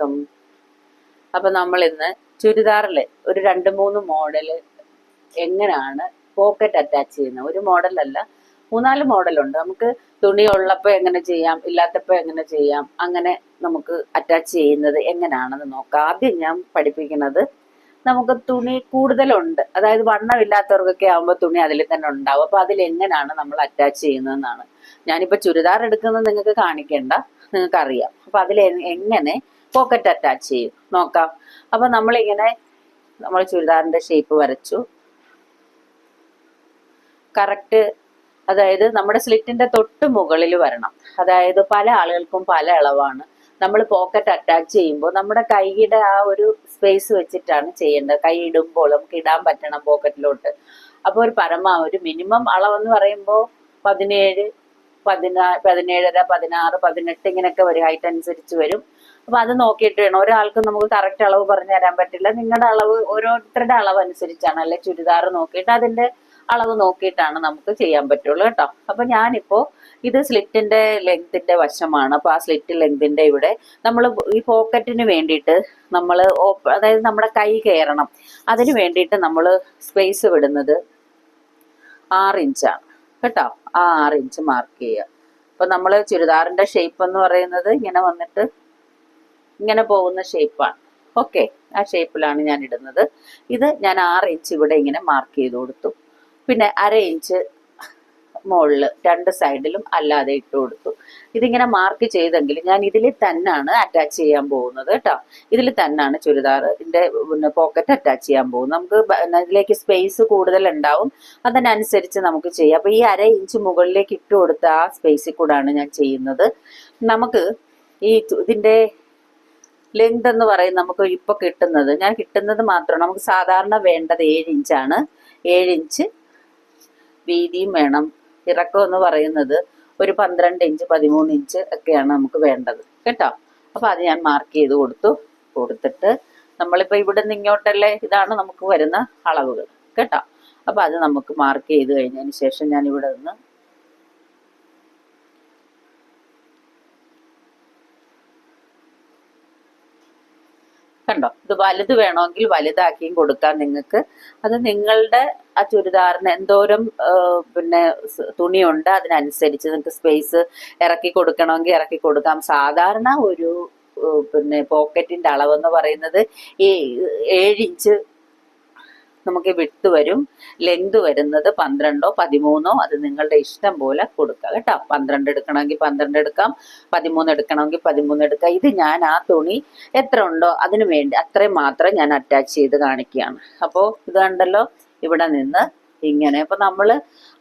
Welcome. അപ്പൊ നമ്മൾ ഇന്ന് ചുരിദാറില് ഒരു 2-3 മോഡല് എങ്ങനെയാണ് പോക്കറ്റ് അറ്റാച്ച് ചെയ്യുന്നത്. ഒരു മോഡലല്ല, 3-4 മോഡലുണ്ട്. നമുക്ക് തുണി ഉള്ളപ്പോൾ എങ്ങനെ ചെയ്യാം, ഇല്ലാത്തപ്പോൾ എങ്ങനെ ചെയ്യാം, അങ്ങനെ നമുക്ക് അറ്റാച്ച് ചെയ്യുന്നത് എങ്ങനെയാണെന്ന് നോക്കാം. ആദ്യം ഞാൻ പഠിപ്പിക്കുന്നത്, നമുക്ക് തുണി കൂടുതലുണ്ട്, അതായത് വണ്ണമില്ലാത്തവർക്കൊക്കെ ആകുമ്പോൾ തുണി അതിൽ തന്നെ ഉണ്ടാവും. അപ്പൊ അതിൽ എങ്ങനെയാണ് നമ്മൾ അറ്റാച്ച് ചെയ്യുന്നതെന്നാണ്. ഞാനിപ്പോ ചുരിദാർ എടുക്കുന്നത് നിങ്ങൾക്ക് കാണിക്കേണ്ട, നിങ്ങൾക്ക് അറിയാം. അപ്പൊ അതിൽ എങ്ങനെ പോക്കറ്റ് അറ്റാച്ച് ചെയ്യും നോക്കാം. അപ്പൊ നമ്മളിങ്ങനെ നമ്മൾ ചുരിദാറിന്റെ ഷേപ്പ് വരച്ചു. കറക്റ്റ്, അതായത് നമ്മുടെ സ്ലിറ്റിന്റെ തൊട്ട് മുകളിൽ വരണം. അതായത് പല ആളുകൾക്കും പല അളവാണ്. നമ്മൾ പോക്കറ്റ് അറ്റാച്ച് ചെയ്യുമ്പോൾ നമ്മുടെ കൈയുടെ ആ ഒരു സ്പേസ് വെച്ചിട്ടാണ് ചെയ്യേണ്ടത്. കൈ ഇടുമ്പോൾ നമുക്ക് ഇടാൻ പറ്റണം പോക്കറ്റിലോട്ട്. അപ്പോൾ ഒരു ഒരു മിനിമം അളവെന്ന് പറയുമ്പോൾ 17, 17.5, 16, 18 ഇങ്ങനെയൊക്കെ വരും. ഹൈറ്റ് അനുസരിച്ച് വരും. അപ്പൊ അത് നോക്കിയിട്ട് വേണം. ഒരാൾക്ക് നമുക്ക് കറക്റ്റ് അളവ് പറഞ്ഞു തരാൻ പറ്റില്ല. നിങ്ങളുടെ അളവ് ഓരോരുത്തരുടെ അളവ് അനുസരിച്ചാണ്. അല്ലെ ചുരിദാർ നോക്കിയിട്ട് അതിന്റെ അളവ് നോക്കിയിട്ടാണ് നമുക്ക് ചെയ്യാൻ പറ്റുള്ളൂ കേട്ടോ. അപ്പൊ ഞാനിപ്പോ ഇത് സ്ലിറ്റിന്റെ ലെങ്തിന്റെ വശമാണ്. അപ്പൊ ആ സ്ലിറ്റ് ലെങ്തിന്റെ ഇവിടെ നമ്മൾ ഈ പോക്കറ്റിന് വേണ്ടിയിട്ട് നമ്മൾ, അതായത് നമ്മുടെ കൈ കയറണം, അതിന് വേണ്ടിയിട്ട് നമ്മൾ സ്പേസ് വിടുന്നത് 6 ഇഞ്ചാണ് കേട്ടോ. ആ 6 ഇഞ്ച് മാർക്ക് ചെയ്യുക. അപ്പൊ നമ്മൾ ചുരിദാറിന്റെ ഷേപ്പ് എന്ന് പറയുന്നത് ഇങ്ങനെ വന്നിട്ട് ഇങ്ങനെ പോകുന്ന ഷേപ്പാണ്. ഓക്കെ, ആ ഷേപ്പിലാണ് ഞാൻ ഇടുന്നത്. ഇത് ഞാൻ 6 ഇഞ്ച് ഇവിടെ ഇങ്ങനെ മാർക്ക് ചെയ്ത് കൊടുത്തു. പിന്നെ 1/2 ഇഞ്ച് മുകളില് 2 സൈഡിലും അല്ലാതെ ഇട്ട് കൊടുത്തു. ഇതിങ്ങനെ മാർക്ക് ചെയ്തെങ്കിൽ ഞാൻ ഇതിൽ തന്നെയാണ് അറ്റാച്ച് ചെയ്യാൻ പോകുന്നത് കേട്ടോ. ഇതിൽ തന്നെയാണ് ചുരിദാറിന്റെ പോക്കറ്റ് അറ്റാച്ച് ചെയ്യാൻ പോകുന്നത്. നമുക്ക് ഇതിലേക്ക് സ്പേസ് കൂടുതൽ ഉണ്ടാവും, അതിനനുസരിച്ച് നമുക്ക് ചെയ്യാം. അപ്പൊ ഈ 1/2 ഇഞ്ച് മുകളിലേക്ക് ഇട്ട് കൊടുത്ത ആ സ്പേസിൽ കൂടാണ് ഞാൻ ചെയ്യുന്നത്. നമുക്ക് ഈ ഇതിന്റെ ലെങ്ത് എന്ന് പറയുന്നത് നമുക്ക് ഇപ്പൊ കിട്ടുന്നത്, ഞാൻ കിട്ടുന്നത് മാത്രമാണ്. നമുക്ക് സാധാരണ വേണ്ടത് 7 ഇഞ്ചാണ്. 7 ഇഞ്ച് വീതിയും വേണം. ഇറക്കം എന്ന് പറയുന്നത് ഒരു 12 ഇഞ്ച് 13 ഇഞ്ച് ഒക്കെയാണ് നമുക്ക് വേണ്ടത് കേട്ടോ. അപ്പൊ അത് ഞാൻ മാർക്ക് ചെയ്ത് കൊടുത്തിട്ട് നമ്മളിപ്പോ ഇവിടെ നിന്ന് ഇങ്ങോട്ടല്ലേ, ഇതാണ് നമുക്ക് വരുന്ന അളവുകൾ കേട്ടോ. അപ്പൊ അത് നമുക്ക് മാർക്ക് ചെയ്ത് കഴിഞ്ഞതിന് ശേഷം ഞാൻ ഇവിടെ നിന്ന് കണ്ടോ, ഇത് വലുത് വേണമെങ്കിൽ വലുതാക്കിയും കൊടുക്കാം നിങ്ങൾക്ക്. അത് നിങ്ങളുടെ ആ ചുരിദാറിന് എന്തോരം പിന്നെ തുണിയുണ്ട് അതിനനുസരിച്ച് നിങ്ങൾക്ക് സ്പേസ് ഇറക്കി കൊടുക്കണമെങ്കിൽ ഇറക്കി കൊടുക്കാം. സാധാരണ ഒരു പിന്നെ പോക്കറ്റിന്റെ അളവെന്ന് പറയുന്നത് ഈ 7 ഇഞ്ച് നമുക്ക് വിട്ട് വരും. ലെങ്ത് വരുന്നത് 12ഓ 13ഓ, അത് നിങ്ങളുടെ ഇഷ്ടം പോലെ കൊടുക്കുക കേട്ടോ. 12 എടുക്കണമെങ്കിൽ 12 എടുക്കാം, 13 എടുക്കണമെങ്കിൽ 13 എടുക്കാം. ഇത് ഞാൻ ആ തുണി എത്ര ഉണ്ടോ അതിന് വേണ്ടി അത്രയും മാത്രം ഞാൻ അറ്റാച്ച് ചെയ്ത് കാണിക്കുകയാണ്. അപ്പോൾ ഇത് കണ്ടല്ലോ, ഇവിടെ നിന്ന് ഇങ്ങനെ. അപ്പൊ നമ്മൾ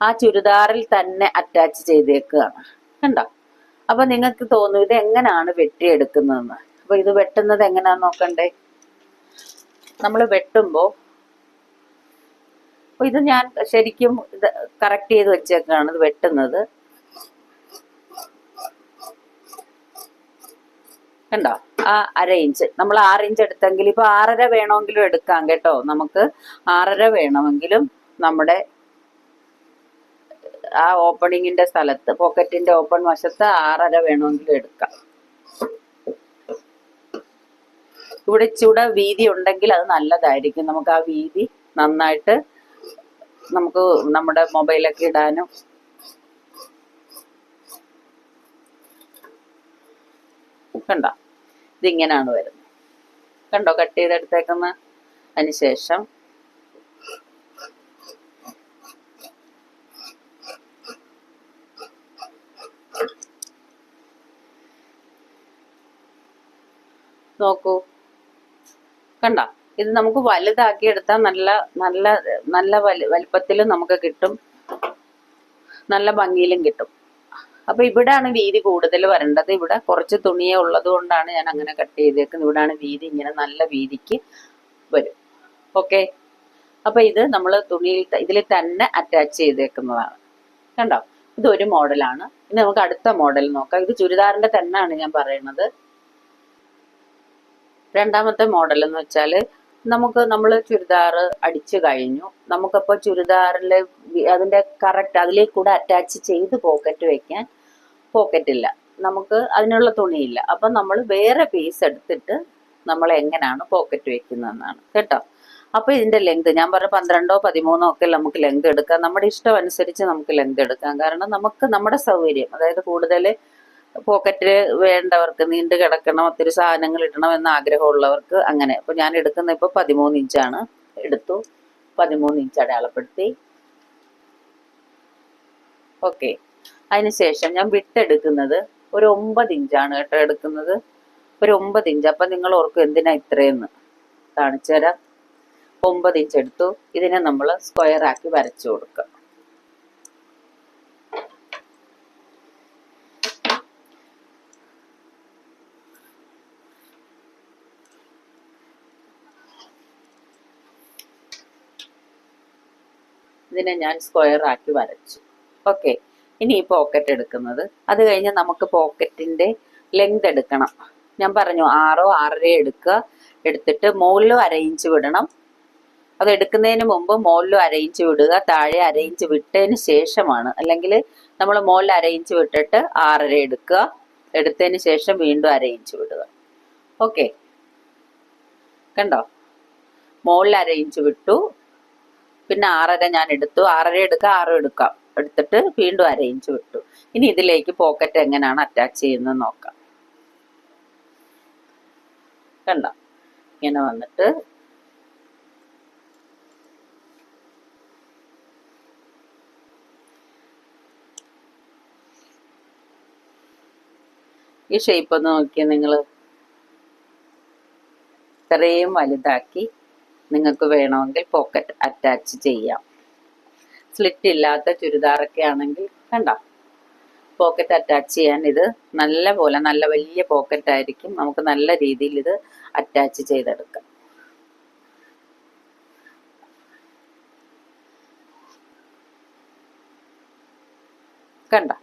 ആ ചുരിദാറിൽ തന്നെ അറ്റാച്ച് ചെയ്തേക്കുകയാണ് കണ്ടോ. അപ്പൊ നിങ്ങൾക്ക് തോന്നും ഇത് എങ്ങനെയാണ് വെട്ടിയെടുക്കുന്നതെന്ന്. അപ്പൊ ഇത് വെട്ടുന്നത് എങ്ങനെയാന്ന് നോക്കണ്ടേ. നമ്മൾ വെട്ടുമ്പോ ഇത് ഞാൻ ശരിക്കും ഇത് കറക്റ്റ് ചെയ്ത് വെച്ചേക്കാണ് ഇത് വെട്ടുന്നത് കണ്ടോ. ആ 1/2 ഇഞ്ച് നമ്മൾ 6 ഇഞ്ച് എടുത്തെങ്കിൽ ഇപ്പൊ 6.5 വേണമെങ്കിലും എടുക്കാം കേട്ടോ. നമുക്ക് 6.5 വേണമെങ്കിലും നമ്മുടെ ആ ഓപ്പണിങ്ങിന്റെ സ്ഥലത്ത്, പോക്കറ്റിന്റെ ഓപ്പൺ വശത്ത് 6.5 വേണമെങ്കിലും എടുക്കാം. ഇവിടെ ഇച്ചിരി വീതി ഉണ്ടെങ്കിൽ അത് നല്ലതായിരിക്കും. നമുക്ക് ആ വീതി നന്നായിട്ട് നമുക്ക് നമ്മുടെ മൊബൈലൊക്കെ ഇടാനും കണ്ടോ. ഇതിങ്ങനെയാണ് വരുന്നത് കണ്ടോ, കട്ട് ചെയ്തെടുത്തേക്കുന്ന. അതിനുശേഷം നോക്കൂ കണ്ടോ, ഇത് നമുക്ക് വലുതാക്കി എടുത്താൽ നല്ല നല്ല നല്ല വലിപ്പത്തിലും നമുക്ക് കിട്ടും, നല്ല ഭംഗിയിലും കിട്ടും. അപ്പൊ ഇവിടാണ് വീതി കൂടുതൽ വരേണ്ടത്. ഇവിടെ കുറച്ച് തുണിയെ ഉള്ളത് കൊണ്ടാണ് ഞാൻ അങ്ങനെ കട്ട് ചെയ്തേക്കുന്നത്. ഇവിടാണ് വീതി ഇങ്ങനെ നല്ല വീതിക്ക് വരും. ഓക്കെ, അപ്പൊ ഇത് നമ്മൾ തുണിയിൽ ഇതിൽ തന്നെ അറ്റാച്ച് ചെയ്തേക്കുന്നതാണ് കണ്ടോ. ഇതൊരു മോഡലാണ്. ഇനി നമുക്ക് അടുത്ത മോഡൽ നോക്കാം. ഇത് ചുരിദാറിന്റെ തന്നെയാണ് ഞാൻ പറയുന്നത്. രണ്ടാമത്തെ മോഡൽ എന്ന് വെച്ചാൽ നമ്മൾ ചുരിദാർ അടിച്ചു കഴിഞ്ഞു. നമുക്കപ്പോൾ ചുരിദാറിലെ അതിന്റെ കറക്റ്റ് അതിലേക്ക് കൂടെ അറ്റാച്ച് ചെയ്ത് പോക്കറ്റ് വെക്കാൻ പോക്കറ്റ് ഇല്ല, നമുക്ക് അതിനുള്ള തുണിയില്ല. അപ്പം നമ്മൾ വേറെ പീസ് എടുത്തിട്ട് നമ്മൾ എങ്ങനെയാണ് പോക്കറ്റ് വെക്കുന്നതെന്നാണ് കേട്ടോ. അപ്പൊ ഇതിന്റെ ലെങ്ത് ഞാൻ പറഞ്ഞ 12 13 ഒക്കെ നമുക്ക് ലെങ്ത് എടുക്കാം. നമ്മുടെ ഇഷ്ടം അനുസരിച്ച് നമുക്ക് ലെങ്ത് എടുക്കാം. കാരണം നമുക്ക് നമ്മുടെ സൗകര്യം, അതായത് കൂടുതൽ പോക്കറ്റ് വേണ്ടവർക്ക്, നീണ്ടു കിടക്കണം, ഒത്തിരി സാധനങ്ങൾ ഇടണം എന്ന ആഗ്രഹമുള്ളവർക്ക് അങ്ങനെ. അപ്പൊ ഞാൻ എടുക്കുന്ന ഇപ്പൊ 13 ഇഞ്ചാണ്. എടുത്തു, 13 ഇഞ്ച് അടയാളപ്പെടുത്തി. ഓക്കെ. അതിനുശേഷം ഞാൻ വിട്ടെടുക്കുന്നത് ഒരു 9 ഇഞ്ചാണ് കേട്ടോ എടുക്കുന്നത്. ഒരു 9 ഇഞ്ച്. അപ്പൊ നിങ്ങൾ ഓർക്കും എന്തിനാ ഇത്രയെന്ന്, കാണിച്ചു തരാം. 9 ഇഞ്ച് എടുത്തു. ഇതിനെ നമ്മൾ സ്ക്വയർ ആക്കി വരച്ചു കൊടുക്കുക. ഇതിനെ ഞാൻ സ്ക്വയർ ആക്കി വരച്ചു. ഓക്കെ. ഇനി ഈ പോക്കറ്റ് എടുക്കുന്നത്, അത് കഴിഞ്ഞ് നമുക്ക് പോക്കറ്റിന്റെ ലെങ്ത് എടുക്കണം. ഞാൻ പറഞ്ഞു 6 6.5 എടുക്കുക. എടുത്തിട്ട് മുകളിലും 1/2 ഇഞ്ച് വിടണം. അത് എടുക്കുന്നതിന് മുമ്പ് മുകളിലും 1/2 ഇഞ്ച് വിടുക. താഴെ 1/2 ഇഞ്ച് വിട്ടതിന് ശേഷമാണ്, അല്ലെങ്കിൽ നമ്മൾ മുകളിൽ 1/2 ഇഞ്ച് വിട്ടിട്ട് 6.5 എടുക്കുക. എടുത്തതിന് ശേഷം വീണ്ടും 1/2 ഇഞ്ച് വിടുക. ഓക്കെ, കണ്ടോ? മുകളിൽ 1/2 ഇഞ്ച് വിട്ടു, പിന്നെ 6.5 ഞാൻ എടുത്തു. 6.5 എടുക്കാം, 6 എടുക്കാം. എടുത്തിട്ട് വീണ്ടും 1/2 ഇഞ്ച് വിട്ടു. ഇനി ഇതിലേക്ക് പോക്കറ്റ് എങ്ങനെയാണ് അറ്റാച്ച് ചെയ്യുന്നത് നോക്കാം. കണ്ടോ? ഇങ്ങനെ വന്നിട്ട് ഈ ഷേപ്പ് ഒന്ന് നോക്കിയാൽ നിങ്ങൾ ഇത്രയും വലുതാക്കി നിങ്ങൾക്ക് വേണമെങ്കിൽ പോക്കറ്റ് അറ്റാച്ച് ചെയ്യാം. സ്ലിറ്റ് ഇല്ലാത്ത ചുരിദാറൊക്കെ ആണെങ്കിൽ കണ്ടോ, പോക്കറ്റ് അറ്റാച്ച് ചെയ്യാൻ ഇത് നല്ല പോലെ, നല്ല വലിയ പോക്കറ്റ് ആയിരിക്കും. നമുക്ക് നല്ല രീതിയിൽ ഇത് അറ്റാച്ച് ചെയ്തെടുക്കാം. കണ്ടോ?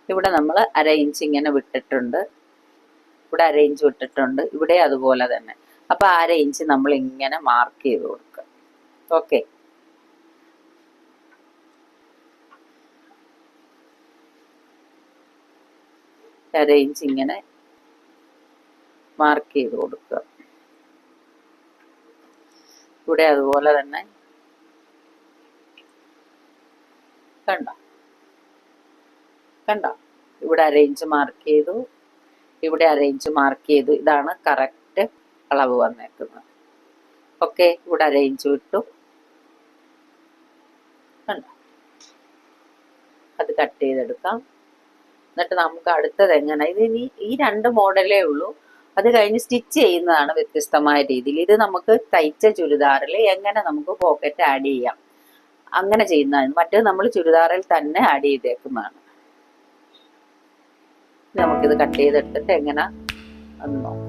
ഇവിടെ നമ്മൾ 1/2 ഇഞ്ച് ഇങ്ങനെ വിട്ടിട്ടുണ്ട്. ഇവിടെ 1/2 ഇഞ്ച് വിട്ടിട്ടുണ്ട്. ഇവിടെ അതുപോലെ തന്നെ. അപ്പൊ 1/2 ഇഞ്ച് നമ്മൾ ഇങ്ങനെ മാർക്ക് ചെയ്ത് കൊടുക്കുക. ഓക്കെ. അര ഇഞ്ച് ഇങ്ങനെ മാർക്ക് ചെയ്ത് കൊടുക്കുക. ഇവിടെ അതുപോലെ തന്നെ. കണ്ടോ? കണ്ടോ? ഇവിടെ 1/2 ഇഞ്ച് മാർക്ക് ചെയ്തു, ഇവിടെ 1/2 ഇഞ്ച് മാർക്ക് ചെയ്തു. ഇതാണ് കറക്റ്റ് അളവ് വന്നേക്കുന്നത്. ഓക്കെ. ഇവിടെ 1/2 ഇഞ്ച് വിട്ടു. കണ്ടോ? അത് കട്ട് ചെയ്തെടുക്കാം. എന്നിട്ട് നമുക്ക് അടുത്തത് എങ്ങനെ, ഇത് ഈ 2 മോഡലേ ഉള്ളൂ. അത് കഴിഞ്ഞ് സ്റ്റിച്ച് ചെയ്യുന്നതാണ് വ്യത്യസ്തമായ രീതിയിൽ. ഇത് നമുക്ക് തയ്ച്ച ചുരിദാറിൽ എങ്ങനെ നമുക്ക് പോക്കറ്റ് ആഡ് ചെയ്യാം, അങ്ങനെ ചെയ്യുന്നതാണ്. മറ്റേത് നമ്മൾ ചുരിദാറിൽ തന്നെ ആഡ് ചെയ്തേക്കുന്നതാണ്. നമുക്കിത് കട്ട് ചെയ്തെടുത്തിട്ട് എങ്ങനെ ഒന്ന് നോക്കാം.